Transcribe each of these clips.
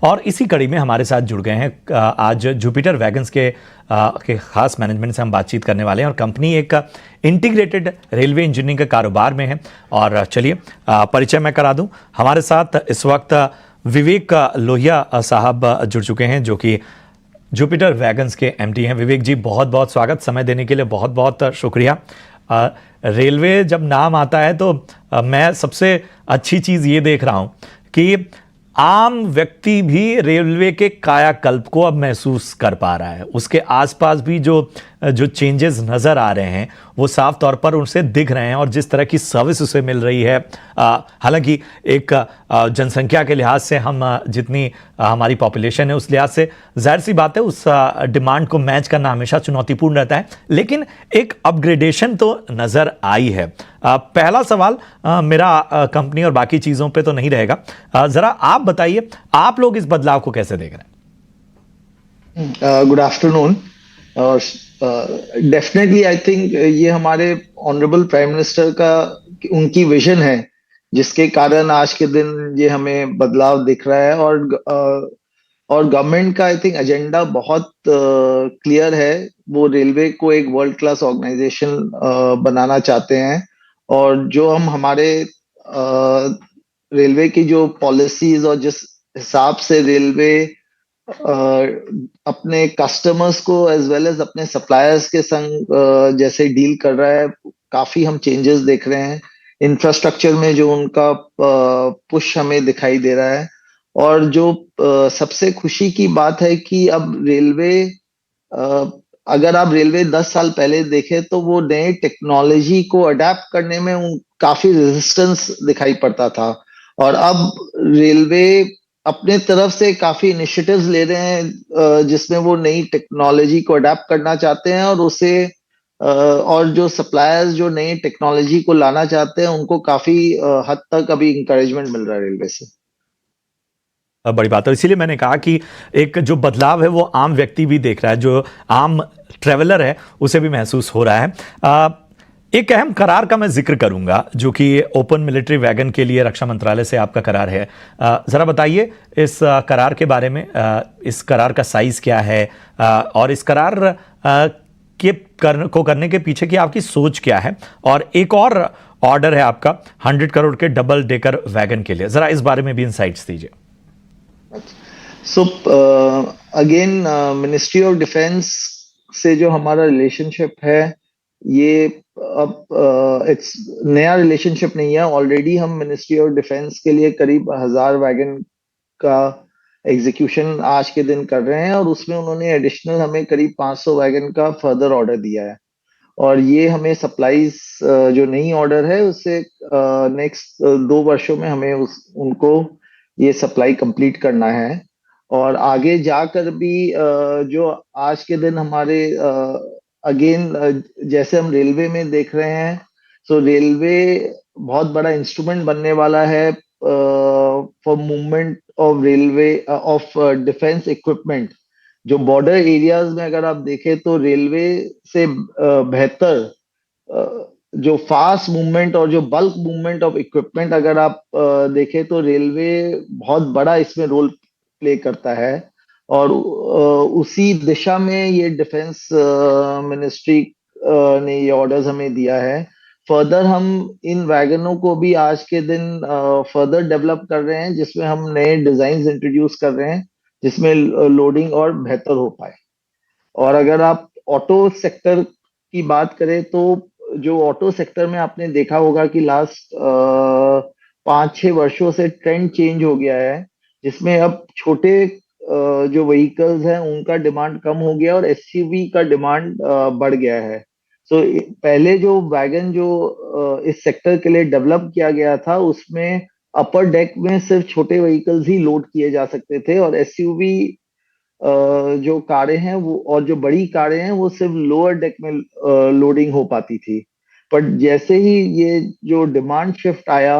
और इसी कड़ी में हमारे साथ जुड़ गए हैं आज जुपिटर वैगन्स के खास मैनेजमेंट से हम बातचीत करने वाले हैं। और कंपनी एक इंटीग्रेटेड रेलवे इंजीनियरिंग के कारोबार में है। और चलिए परिचय मैं करा दूं। हमारे साथ इस वक्त विवेक लोहिया साहब जुड़ चुके हैं, जो कि जुपिटर वैगन्स के एमडी हैं। विवेक जी, बहुत बहुत स्वागत, समय देने के लिए बहुत बहुत शुक्रिया। रेलवे जब नाम आता है तो मैं सबसे अच्छी चीज़ ये देख रहा हूँ कि आम व्यक्ति भी रेलवे के कायाकल्प को अब महसूस कर पा रहा है। उसके आसपास भी जो जो चेंजेस नज़र आ रहे हैं वो साफ तौर पर उनसे दिख रहे हैं। और जिस तरह की सर्विस उसे मिल रही है, हालांकि एक जनसंख्या के लिहाज से हम जितनी हमारी पॉपुलेशन है उस लिहाज से जाहिर सी बात है उस डिमांड को मैच करना हमेशा चुनौतीपूर्ण रहता है, लेकिन एक अपग्रेडेशन तो नज़र आई है। पहला सवाल मेरा कंपनी और बाकी चीज़ों पे तो नहीं रहेगा। ज़रा आप बताइए, आप लोग इस बदलाव को कैसे देख रहे हैं? Good afternoon. Definitely I think ये हमारे ऑनरेबल प्राइम मिनिस्टर का उनकी विजन है, जिसके कारण आज के दिन ये हमें बदलाव दिख रहा है। और गवर्नमेंट का आई थिंक एजेंडा बहुत क्लियर है। वो रेलवे को एक वर्ल्ड क्लास ऑर्गेनाइजेशन बनाना चाहते हैं। और जो हम हमारे रेलवे की जो पॉलिसीज और जिस हिसाब से रेलवे अपने कस्टमर्स को एज वेल एज अपने सप्लायर्स के संग जैसे डील कर रहा है, काफी हम चेंजेस देख रहे हैं। इंफ्रास्ट्रक्चर में जो उनका पुश हमें दिखाई दे रहा है। और जो सबसे खुशी की बात है कि अब रेलवे, अगर आप रेलवे 10 साल पहले देखें तो वो नए टेक्नोलॉजी को अडेप्ट करने में काफी रेजिस्टेंस दिखाई पड़ता था। और अब रेलवे अपने तरफ से काफी इनिशिएटिव्स ले रहे हैं, जिसमें वो नई टेक्नोलॉजी को अडेप्ट करना चाहते हैं और उसे और जो सप्लायर्स जो नई टेक्नोलॉजी को लाना चाहते हैं उनको काफी हद तक अभी इंकरेजमेंट मिल रहा है रेलवे से। बड़ी बात है। इसीलिए मैंने कहा कि एक जो बदलाव है वो आम व्यक्ति भी देख रहा है, जो आम ट्रेवलर है उसे भी महसूस हो रहा है। एक अहम करार का मैं जिक्र करूंगा, जो कि ओपन मिलिट्री वैगन के लिए रक्षा मंत्रालय से आपका करार है। जरा बताइए इस करार के बारे में। इस करार का साइज क्या है और इस करार को करने के पीछे की आपकी सोच क्या है। और एक और ऑर्डर है आपका 100 करोड़ के डबल डेकर वैगन के लिए, जरा इस बारे में भी इंसाइट्स दीजिए। So again ministry of defence से जो हमारा रिलेशनशिप है, ये अब इट्स नया रिलेशनशिप नहीं है। ऑलरेडी हम मिनिस्ट्री ऑफ डिफेंस के लिए करीब 1000 वैगन का एग्जीक्यूशन आज के दिन कर रहे हैं। और उसमें उन्होंने एडिशनल हमें करीब 500 वैगन का फर्दर ऑर्डर दिया है। और ये हमें सप्लाईज जो नई ऑर्डर है उससे नेक्स्ट 2 वर्षों में हमें उनको ये सप्लाई कंप्लीट करना है। और आगे जाकर भी जो आज के दिन हमारे अगेन जैसे हम रेलवे में देख रहे हैं, सो रेलवे बहुत बड़ा इंस्ट्रूमेंट बनने वाला है for movement of railway of defence equipment. जो बॉर्डर एरियाज में अगर आप देखें तो रेलवे से बेहतर जो फास्ट मूवमेंट और जो बल्क मूवमेंट ऑफ इक्विपमेंट अगर आप देखें तो रेलवे बहुत बड़ा इसमें रोल प्ले करता है। और उसी दिशा में ये डिफेंस मिनिस्ट्री ने ये ऑर्डर्स हमें दिया है। फर्दर हम इन वैगनों को भी आज के दिन फर्दर डेवलप कर रहे हैं, जिसमें हम नए डिजाइन इंट्रोड्यूस कर रहे हैं, जिसमें लोडिंग और बेहतर हो पाए। और अगर आप ऑटो सेक्टर की बात करें तो जो ऑटो सेक्टर में आपने देखा होगा कि लास्ट 5-6 वर्षों से ट्रेंड चेंज हो गया है, जिसमें अब छोटे जो व्हीकल्स हैं उनका डिमांड कम हो गया और एसयूवी का डिमांड बढ़ गया है। सो पहले जो वैगन जो इस सेक्टर के लिए डेवलप किया गया था, उसमें अपर डेक में सिर्फ छोटे व्हीकल्स ही लोड किए जा सकते थे और एसयूवी जो कारें हैं वो और जो बड़ी कारें हैं वो सिर्फ लोअर डेक में लोडिंग हो पाती थी। पर जैसे ही ये जो डिमांड शिफ्ट आया,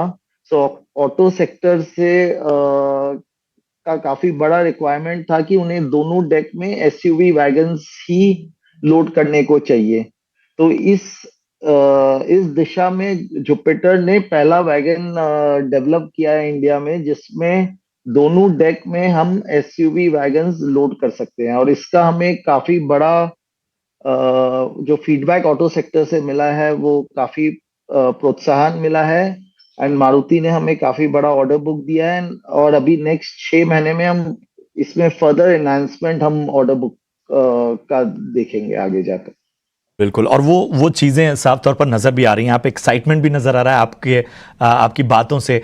सो ऑटो सेक्टर से का काफी बड़ा रिक्वायरमेंट था कि उन्हें दोनों डेक में एसयूवी वैगन्स ही लोड करने को चाहिए। तो इस दिशा में जुपिटर ने पहला वैगन डेवलप किया है इंडिया में, जिसमें दोनों डेक में हम एसयूवी वैगन्स लोड कर सकते हैं, और इसका हमें काफी बड़ा जो फीडबैक ऑटो सेक्टर से मिला है वो काफी प्रोत्साहन मिला है। एंड मारुति ने हमें काफी बड़ा ऑर्डर बुक दिया है, और अभी नेक्स्ट 6 महीने में हम इसमें फर्दर एनहांसमेंट हम ऑर्डर बुक का देखेंगे आगे जाकर। बिल्कुल, और वो चीज़ें साफ तौर पर नज़र भी आ रही हैं, आप एक्साइटमेंट भी नज़र आ रहा है आपके आपकी बातों से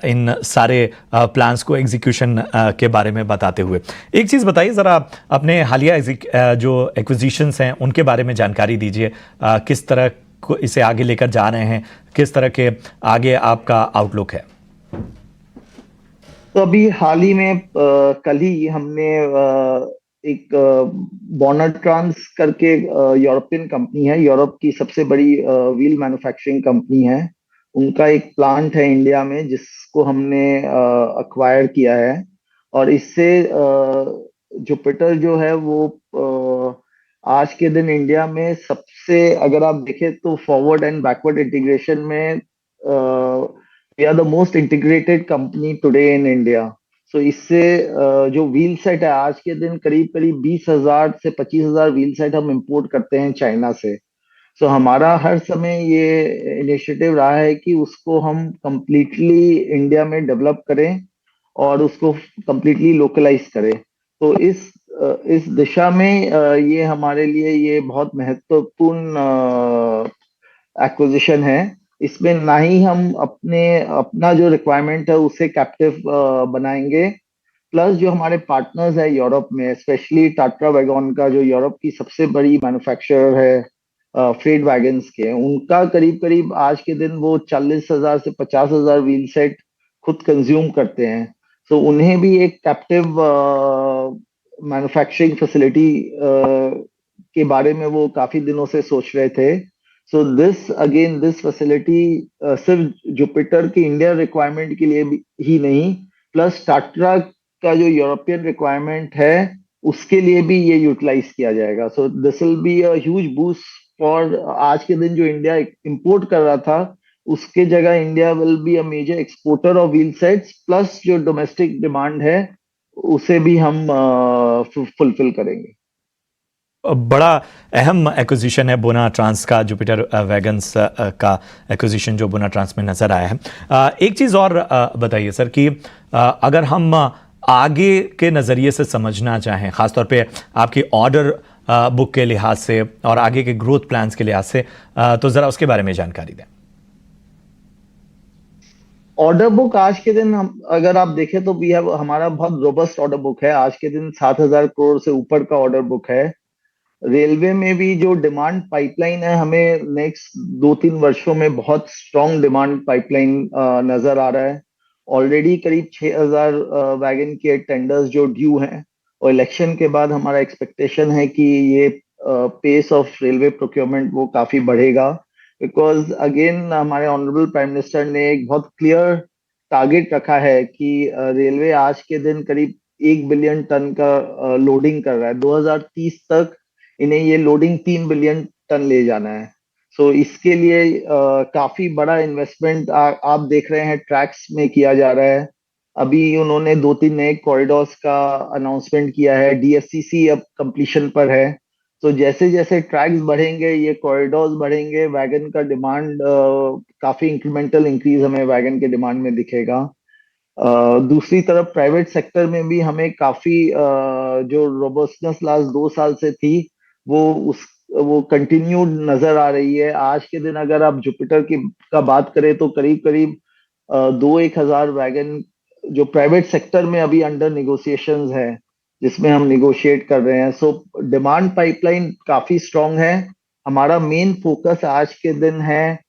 इन सारे प्लान्स को एग्जीक्यूशन के बारे में बताते हुए। एक चीज़ बताइए ज़रा, अपने हालिया जो एक्विजिशंस हैं उनके बारे में जानकारी दीजिए, किस तरह को इसे आगे लेकर जा रहे हैं, किस तरह के आगे आपका आउटलुक है? तो अभी हाल ही में कल ही हमने एक बॉर्नर ट्रांस करके यूरोपियन कंपनी है, यूरोप की सबसे बड़ी व्हील मैन्युफैक्चरिंग कंपनी है, उनका एक प्लांट है इंडिया में जिसको हमने अक्वायर किया है। और इससे जुपिटर जो है वो आज के दिन इंडिया में सबसे, अगर आप देखें तो फॉरवर्ड एंड बैकवर्ड इंटीग्रेशन में we are the most integrated company today in India. So इससे जो व्हील सेट है आज के दिन करीब करीब 20,000 से 25,000 व्हील सेट हम इंपोर्ट करते हैं चाइना से। सो हमारा हर समय ये इनिशिएटिव रहा है कि उसको हम कंप्लीटली इंडिया में डेवलप करें और उसको कंप्लीटली लोकलाइज करें। तो इस दिशा में ये हमारे लिए ये बहुत महत्वपूर्ण एक्विजिशन है। इसमें ना ही हम अपना जो रिक्वायरमेंट है उसे कैप्टिव बनाएंगे, प्लस जो हमारे पार्टनर्स है यूरोप में, स्पेशली टाटा वैगॉन का जो यूरोप की सबसे बड़ी मैन्युफैक्चरर है फ्रेट वैगन्स के, उनका करीब करीब आज के दिन वो 40,000 से 50,000 व्हील सेट खुद कंज्यूम करते हैं। तो उन्हें भी एक कैप्टिव मैन्युफैक्चरिंग फैसिलिटी के बारे में वो काफी दिनों से सोच रहे थे। सो दिस फैसिलिटी सिर्फ जुपिटर की इंडिया रिक्वायरमेंट के लिए ही नहीं, प्लस टाटा का जो यूरोपियन रिक्वायरमेंट है उसके लिए भी ये यूटिलाइज किया जाएगा। So this will be a huge boost for, आज के दिन जो इंडिया इंपोर्ट कर रहा था उसके जगह India will be a major exporter of wheel sets, plus जो डोमेस्टिक डिमांड है उसे भी हम फुलफिल करेंगे। बड़ा अहम एक्विजिशन है बोना ट्रांस का, जुपिटर वैगन्स का एक्विजिशन जो बोना ट्रांस में नज़र आया है। एक चीज़ और बताइए सर कि अगर हम आगे के नज़रिए से समझना चाहें, ख़ासतौर पे आपकी ऑर्डर बुक के लिहाज से और आगे के ग्रोथ प्लान्स के लिहाज से, तो ज़रा उसके बारे में जानकारी दें। ऑर्डर बुक आज के दिन हम अगर आप देखें तो वी हैव, हमारा बहुत रोबस्ट ऑर्डर बुक है। आज के दिन 7,000 करोड़ से ऊपर का ऑर्डर बुक है। रेलवे में भी जो डिमांड पाइपलाइन है, हमें नेक्स्ट 2-3 वर्षों में बहुत स्ट्रॉन्ग डिमांड पाइपलाइन नजर आ रहा है। ऑलरेडी करीब 6,000 वैगन के टेंडर्स जो ड्यू हैं, और इलेक्शन के बाद हमारा एक्सपेक्टेशन है कि ये पेस ऑफ रेलवे प्रोक्योरमेंट वो काफी बढ़ेगा। बिकॉज अगेन हमारे ऑनरेबल प्राइम मिनिस्टर ने एक बहुत क्लियर टारगेट रखा है कि रेलवे आज के दिन करीब 1 बिलियन टन का लोडिंग कर रहा है। 2030 तक इन्हें ये लोडिंग 3 बिलियन टन ले जाना है। सो इसके लिए काफी बड़ा इन्वेस्टमेंट आप देख रहे हैं ट्रैक्स में किया जा रहा है। अभी उन्होंने 2-3 नए कॉरिडोर्स का अनाउंसमेंट किया है। डीएफसीसी अब कंप्लीशन पर है। तो जैसे जैसे ट्रैक्स बढ़ेंगे, ये कॉरिडोर्स बढ़ेंगे, वैगन का डिमांड काफी इंक्रीमेंटल इंक्रीज हमें वैगन के डिमांड में दिखेगा। दूसरी तरफ प्राइवेट सेक्टर में भी हमें काफी जो रोबस्टनेस लास्ट 2 साल से थी वो उस वो कंटिन्यू नजर आ रही है। आज के दिन अगर आप जुपिटर की का बात करें तो करीब करीब 2-1 हजार वैगन जो प्राइवेट सेक्टर में अभी अंडर निगोशिएशंस है, जिसमें हम निगोशिएट कर रहे हैं। सो डिमांड पाइपलाइन काफी स्ट्रांग है। हमारा मेन फोकस आज के दिन है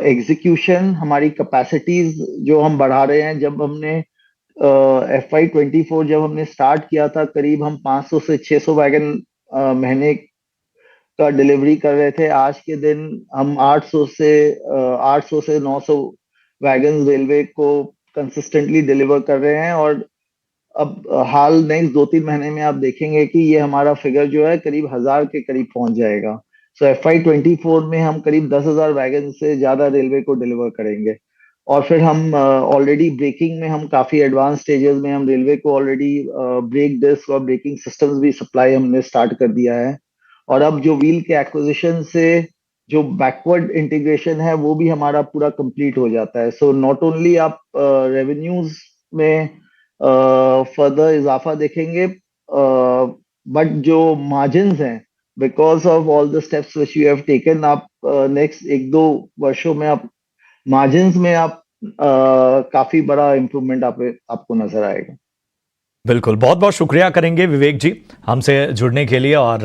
एग्जीक्यूशन, हमारी कैपेसिटीज जो हम बढ़ा रहे हैं। जब हमने FY 24 जब हमने स्टार्ट किया था, करीब हम 500 से 600 वैगन महीने का डिलीवरी कर रहे थे। आज के दिन हम 800 से 900 वैगन रेलवे को कंसिस्टेंटली डिलीवर कर रहे हैं। और अब हाल नेक्स्ट 2-3 महीने में आप देखेंगे कि ये हमारा फिगर जो है करीब 1,000 के करीब पहुंच जाएगा। सो FY 24 में हम करीब 10,000 वैगन से ज्यादा रेलवे को डिलीवर करेंगे। और फिर हम ऑलरेडी ब्रेकिंग में हम काफी एडवांस स्टेजेस में हम रेलवे को ऑलरेडी ब्रेक डिस्क और ब्रेकिंग सिस्टम्स भी सप्लाई हमने स्टार्ट कर दिया है। और अब जो व्हील के एक्विजिशन से जो बैकवर्ड इंटीग्रेशन है वो भी हमारा पूरा कंप्लीट हो जाता है। सो नॉट ओनली आप रेवेन्यूज में फर्दर इजाफा देखेंगे, बट जो मार्जिन्स हैं because of all the steps which you have taken, आप नेक्स्ट 1-2 वर्षों में आप मार्जिन्स में आप काफी बड़ा इम्प्रूवमेंट आपको नजर आएगा। बिल्कुल, बहुत बहुत शुक्रिया करेंगे विवेक जी हमसे जुड़ने के लिए और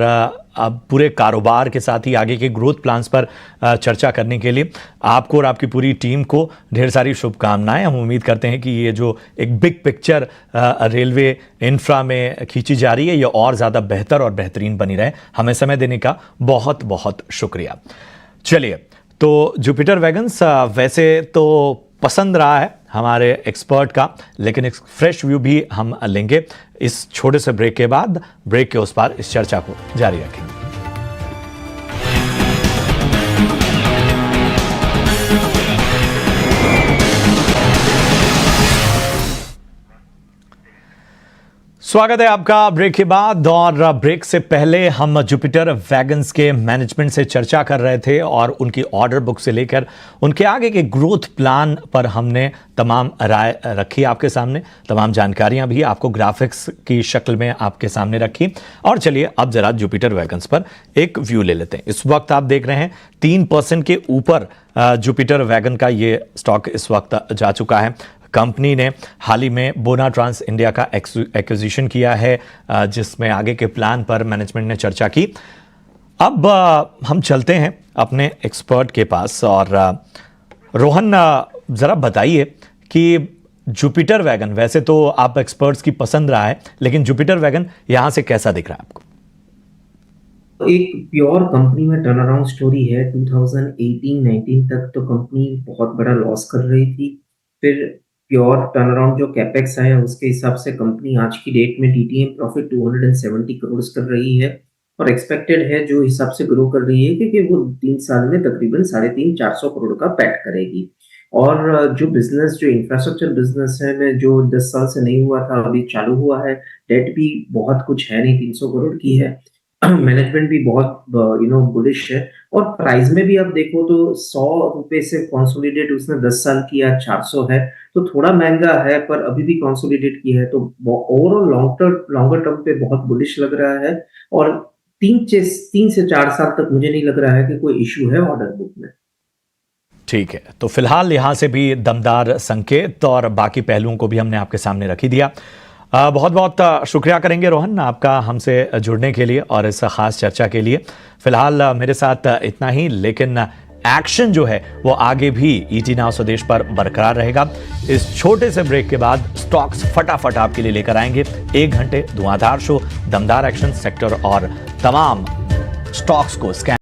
अब पूरे कारोबार के साथ ही आगे के ग्रोथ प्लान्स पर चर्चा करने के लिए आपको और आपकी पूरी टीम को ढेर सारी शुभकामनाएं। हम उम्मीद करते हैं कि ये जो एक बिग पिक्चर रेलवे इंफ्रा में खींची जा रही है ये और ज़्यादा बेहतर और बेहतरीन बनी रहे। हमें समय देने का बहुत बहुत शुक्रिया। चलिए, तो जुपिटर वैगन्स वैसे तो पसंद रहा है हमारे एक्सपर्ट का, लेकिन एक फ्रेश व्यू भी हम लेंगे इस छोटे से ब्रेक के बाद। ब्रेक के उस पार इस चर्चा को जारी रखेंगे। स्वागत है आपका ब्रेक के बाद। और ब्रेक से पहले हम जुपिटर वैगन्स के मैनेजमेंट से चर्चा कर रहे थे और उनकी ऑर्डर बुक से लेकर उनके आगे के ग्रोथ प्लान पर हमने तमाम राय रखी आपके सामने, तमाम जानकारियां भी आपको ग्राफिक्स की शक्ल में आपके सामने रखी। और चलिए अब जरा जुपिटर वैगन्स पर एक व्यू ले लेते हैं। इस वक्त आप देख रहे हैं 3% के ऊपर जुपिटर वैगन का ये स्टॉक इस वक्त जा चुका है। कंपनी ने हाल ही में बोना ट्रांस इंडिया का एक्विजिशन किया है जिसमें आगे के प्लान पर मैनेजमेंट ने चर्चा की। अब हम चलते हैं अपने एक्सपर्ट के पास और रोहन जरा बताइए कि जुपिटर वैगन, वैसे तो आप एक्सपर्ट्स की पसंद रहा है, लेकिन जुपिटर वैगन यहां से कैसा दिख रहा है आपको? एक प्योर कंपनी में टर्न अराउंड स्टोरी है। 2018-19 तक तो कंपनी बहुत बड़ा लॉस कर रही थी, फिर प्योर टर्न अराउंड जो कैपेक्स आया उसके हिसाब से कंपनी आज की डेट में टीटीएम प्रॉफिट 270 करोड़ कर रही है और एक्सपेक्टेड है जो हिसाब से ग्रो कर रही है कि वो 3 साल में तकरीबन 350-400 करोड़ का पैट करेगी। और जो बिजनेस, जो इंफ्रास्ट्रक्चर बिजनेस है में जो 10 साल से नहीं हुआ था अभी चालू हुआ है, डेट भी बहुत कुछ है नहीं, 300 करोड़ की है। मैनेजमेंट भी बहुत बुलिश है और प्राइस में भी आप देखो तो 100 रुपए से कंसोलिडेट उसने 10 साल किया, 400 है तो थोड़ा महंगा है, पर अभी भी कंसोलिडेट की है तो ओवरऑल लॉन्गर टर्म पे बहुत बुलिश लग रहा है। और 3 से 4 साल तक मुझे नहीं लग रहा है कि कोई इश्यू है ऑर्डर बुक में। ठीक है, तो फिलहाल यहां से भी दमदार संकेत और बाकी पहलुओं को भी हमने आपके सामने रख ही दिया। बहुत बहुत शुक्रिया करेंगे रोहन आपका हमसे जुड़ने के लिए और इस खास चर्चा के लिए। फिलहाल मेरे साथ इतना ही, लेकिन एक्शन जो है वो आगे भी ईटी नाउ स्वदेश पर बरकरार रहेगा। इस छोटे से ब्रेक के बाद स्टॉक्स फटाफट आपके लिए लेकर आएंगे 1 घंटे धुआंधार शो, दमदार एक्शन, सेक्टर और तमाम स्टॉक्स को स्कैन